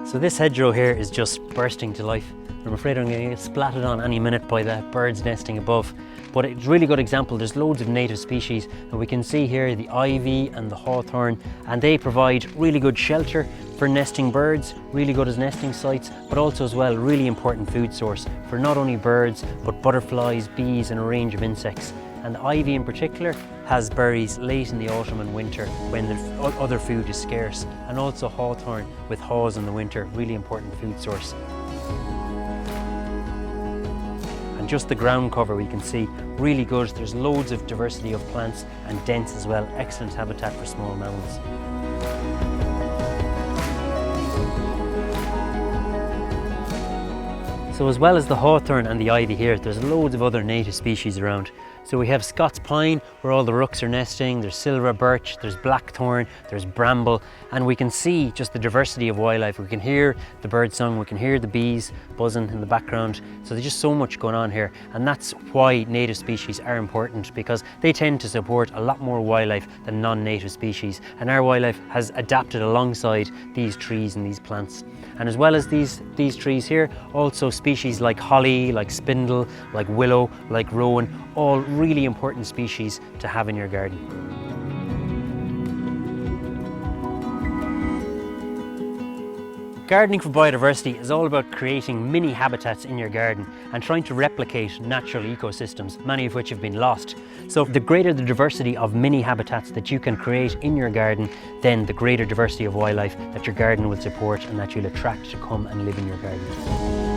So this hedgerow here is just bursting to life. I'm afraid I'm going to get splattered on any minute by the birds nesting above. But it's a really good example. There's loads of native species, and we can see here the ivy and the hawthorn, and they provide really good shelter for nesting birds, really good as nesting sites, but also as well really important food source for not only birds but butterflies, bees and a range of insects. And the ivy in particular has berries late in the autumn and winter when the other food is scarce, and also hawthorn with haws in the winter, really important food source. And just the ground cover we can see, really good. There's loads of diversity of plants and dense as well, excellent habitat for small mammals. So as well as the hawthorn and the ivy here, there's loads of other native species around. So we have Scots pine, where all the rooks are nesting, there's silver birch, there's blackthorn, there's bramble, and we can see just the diversity of wildlife. We can hear the bird song, we can hear the bees buzzing in the background. So there's just so much going on here, and that's why native species are important, because they tend to support a lot more wildlife than non-native species, and our wildlife has adapted alongside these trees and these plants. And as well as these trees here, also species like holly, like spindle, like willow, like rowan, all really important species to have in your garden. Gardening for biodiversity is all about creating mini habitats in your garden and trying to replicate natural ecosystems, many of which have been lost. So the greater the diversity of mini habitats that you can create in your garden, then the greater diversity of wildlife that your garden will support and that you'll attract to come and live in your garden.